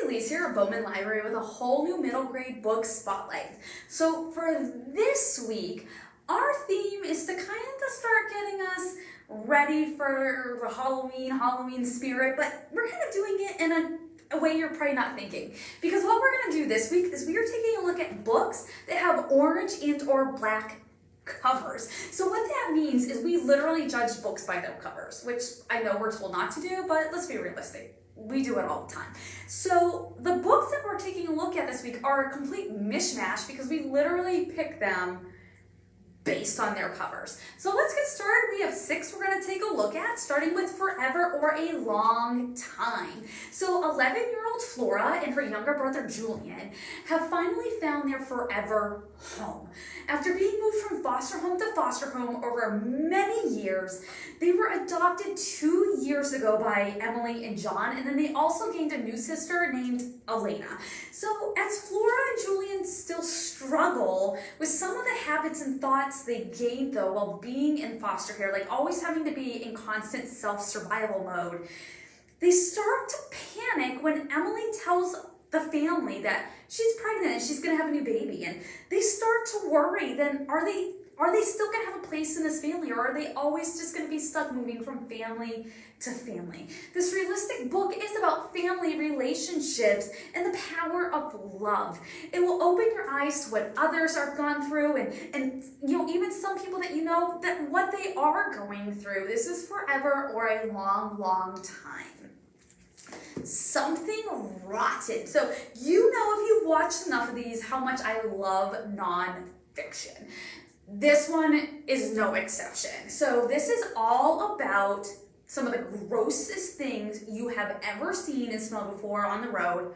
Elise here at Bowman Library with a whole new middle grade book spotlight. So for this week, our theme is to kind of start getting us ready for the Halloween spirit, but we're kind of doing it in a way you're probably not thinking. Because what we're going to do this week is we are taking a look at books that have orange and or black covers. So what that means is we literally judge books by their covers, which I know we're told not to do, but let's be realistic. We do it all the time. So the books that we're taking a look at this week are a complete mishmash because we literally pick them based on their covers. So let's get started. We have 6 we're going to take a look at, starting with Forever or a Long Time. So 11-year-old Flora and her younger brother Julian have finally found their forever home. After being moved from foster home to foster home over many years, they were adopted 2 years ago by Emily and John, and then they also gained a new sister named Elena. So as Flora and Julian still struggle with some of the habits and thoughts they gained though while being in foster care, like always having to be in constant self-survival mode, they start to panic when Emily tells the family that she's pregnant and she's gonna have a new baby, and they start to worry, then are they still gonna have a place in this family, or are they always just gonna be stuck moving from family to family? This realistic book is about family relationships and the power of love. It will open your eyes to what others have gone through and you know, even some people that you know, that what they are going through. This is forever or a long, long time. Something Rotten. So you know, if you've watched enough of these, how much I love nonfiction. This one is no exception. So this is all about some of the grossest things you have ever seen and smelled before on the road.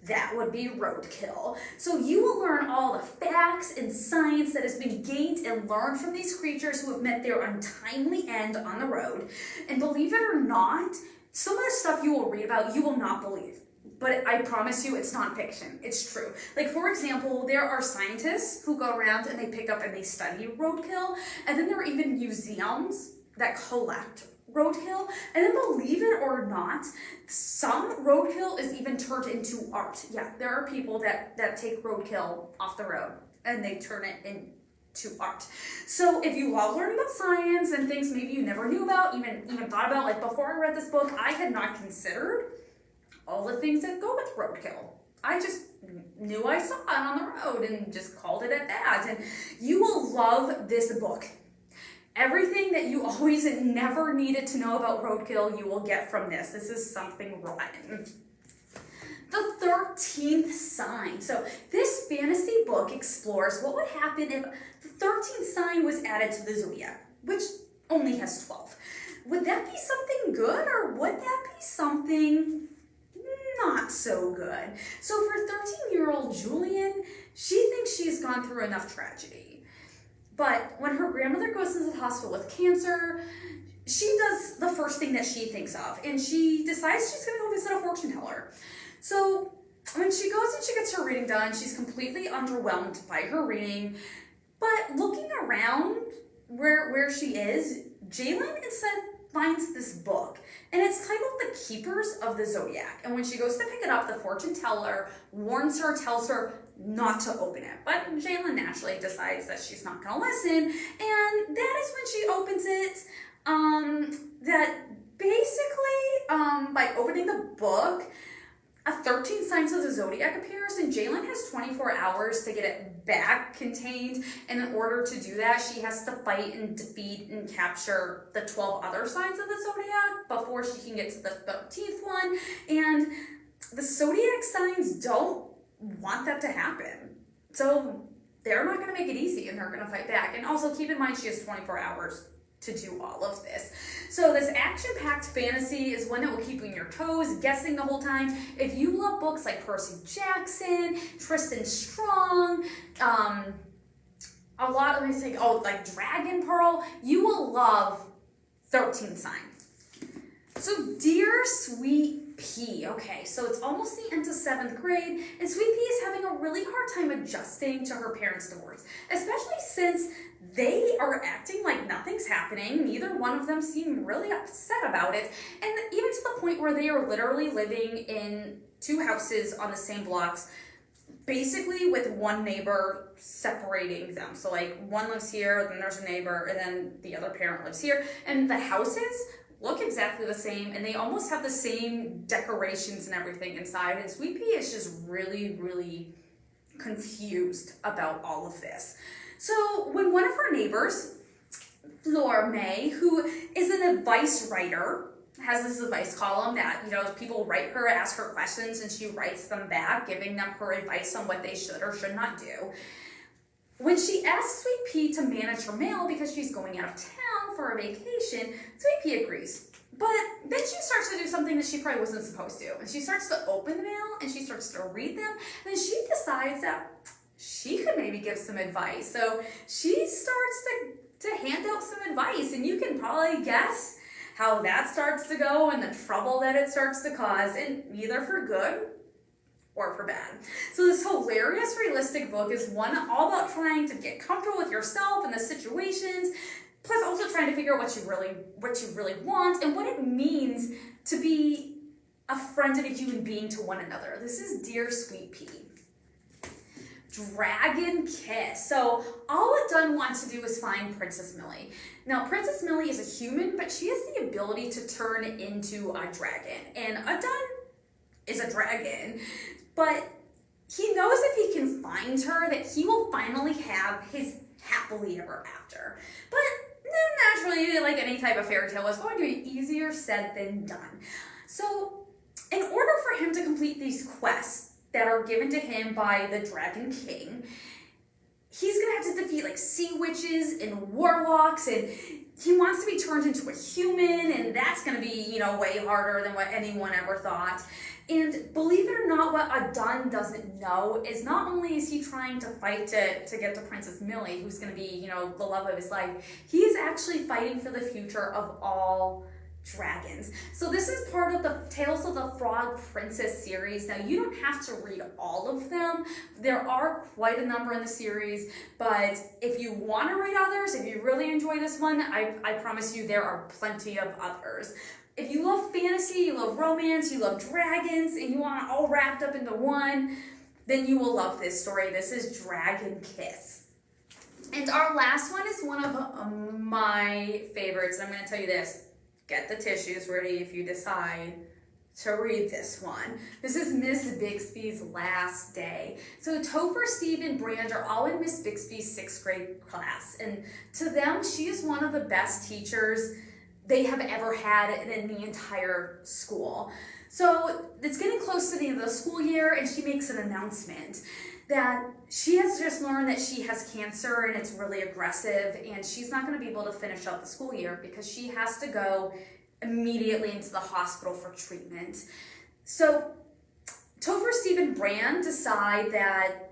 That would be roadkill. So you will learn all the facts and science that has been gained and learned from these creatures who have met their untimely end on the road. And believe it or not, some of the stuff you will read about, you will not believe. But I promise you, it's nonfiction. It's true. Like, for example, there are scientists who go around and they pick up and they study roadkill. And then there are even museums that collect roadkill. And then believe it or not, some roadkill is even turned into art. Yeah, there are people that take roadkill off the road and they turn it into art. So if you love learning about science and things maybe you never knew about, even thought about, like before I read this book, I had not considered all the things that go with roadkill. I just knew I saw it on the road and just called it at that. And you will love this book. Everything that you always and never needed to know about roadkill, you will get from this. This is Something Rotten. The 13th Sign. So this fantasy book explores what would happen if the 13th sign was added to the zodiac, which only has 12. Would that be something good, or would that be something not so good? So for 13-year-old Julian, she thinks she's gone through enough tragedy. But when her grandmother goes into the hospital with cancer, she does the first thing that she thinks of, and she decides she's gonna go visit a fortune teller. So when she goes and she gets her reading done, she's completely underwhelmed by her reading. But looking around where she is, Jalen instead finds this book, and it's titled The Keepers of the Zodiac. And when she goes to pick it up, the fortune teller warns her, tells her not to open it. But Jalen naturally decides that she's not going to listen, and that is when she opens it. That basically, by opening the book, a 13 signs of the zodiac appears, and Jalen has 24 hours to get it back contained. And in order to do that, she has to fight and defeat and capture the 12 other signs of the zodiac before she can get to the 13th one. And the zodiac signs don't want that to happen. So they're not going to make it easy, and they're going to fight back. And also keep in mind, she has 24 hours to do all of this. So this action-packed fantasy is one that will keep you on your toes, guessing the whole time. If you love books like Percy Jackson, Tristan Strong, a lot of these things, like Dragon Pearl, you will love 13 Sign. So Dear Sweet Pea. Okay, so it's almost the end of 7th grade, and Sweet Pea is having a really hard time adjusting to her parents' divorce, especially since they are acting like nothing's happening. Neither one of them seem really upset about it, and even to the point where they are literally living in 2 houses on the same blocks, basically with one neighbor separating them. So like one lives here, then there's a neighbor, and then the other parent lives here, and the houses look exactly the same, and they almost have the same decorations and everything inside, and Sweet Pea is just really, really confused about all of this. So when one of her neighbors, Laura May, who is an advice writer, has this advice column that, people write her, ask her questions, and she writes them back, giving them her advice on what they should or should not do. When she asks Sweet Pea to manage her mail because she's going out of town for a vacation, Sweet Pea agrees. But then she starts to do something that she probably wasn't supposed to. And she starts to open the mail and she starts to read them. And then she decides that she could maybe give some advice. So she starts to hand out some advice. And you can probably guess how that starts to go and the trouble that it starts to cause, and either for good or for bad. So this hilarious, realistic book is one all about trying to get comfortable with yourself and the situations, plus also trying to figure out what you really want and what it means to be a friend and a human being to one another. This is Dear Sweet Pea. Dragon Kiss. So all Adun wants to do is find Princess Millie. Now, Princess Millie is a human, but she has the ability to turn into a dragon. And Adun is a dragon, but he knows if he can find her that he will finally have his happily ever after. But naturally, like any type of fairy tale, it's going to be easier said than done. So in order for him to complete these quests that are given to him by the Dragon King, he's gonna have to defeat like sea witches and warlocks, and he wants to be turned into a human, and that's gonna be, way harder than what anyone ever thought. And believe it or not, what Adun doesn't know is not only is he trying to fight to get to Princess Millie, who's gonna be, the love of his life, he is actually fighting for the future of all dragons. So this is part of the Tales of the Frog Princess series. Now, you don't have to read all of them. There are quite a number in the series, but if you want to read others, if you really enjoy this one, I promise you there are plenty of others. If you love fantasy, you love romance, you love dragons, and you want it all wrapped up into one, then you will love this story. This is Dragon Kiss. And our last one is one of my favorites. I'm going to tell you this. Get the tissues ready if you decide to read this one. This is Miss Bixby's Last Day. So Topher, Steve, and Brand are all in Miss Bixby's 6th grade class. And to them, she is one of the best teachers they have ever had in the entire school. So it's getting close to the end of the school year, and she makes an announcement that she has just learned that she has cancer and it's really aggressive, and she's not going to be able to finish out the school year because she has to go immediately into the hospital for treatment. So Topher, Steve, and Brand decide that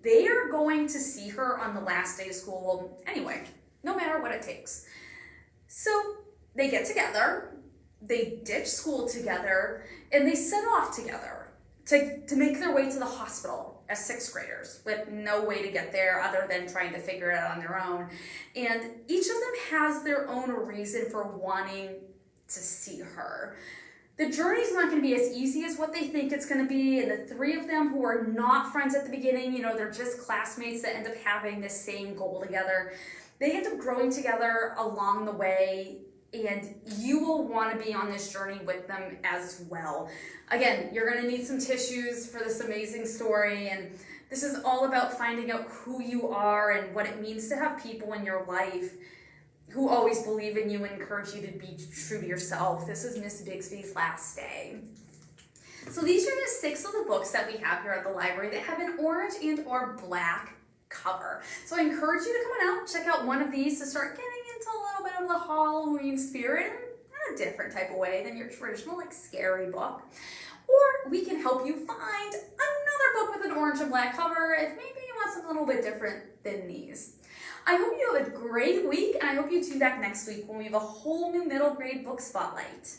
they are going to see her on the last day of school anyway, no matter what it takes. So they get together, they ditch school together, and they set off together to make their way to the hospital as 6th graders with no way to get there other than trying to figure it out on their own. And each of them has their own reason for wanting to see her. The journey's not going to be as easy as what they think it's going to be, and the 3 of them who are not friends at the beginning, they're just classmates that end up having this same goal together. They end up growing together along the way, and you will want to be on this journey with them as well. Again, you're going to need some tissues for this amazing story, and this is all about finding out who you are and what it means to have people in your life who always believe in you and encourage you to be true to yourself. This is Miss Bixby's Last Day. So these are just 6 of the books that we have here at the library that have an orange and or black cover. So I encourage you to come on out, check out one of these to start getting into a little bit of the Halloween spirit in a different type of way than your traditional scary book. Or we can help you find another book with an orange and black cover if maybe you want something a little bit different than these. I hope you have a great week, and I hope you tune back next week when we have a whole new middle grade book spotlight.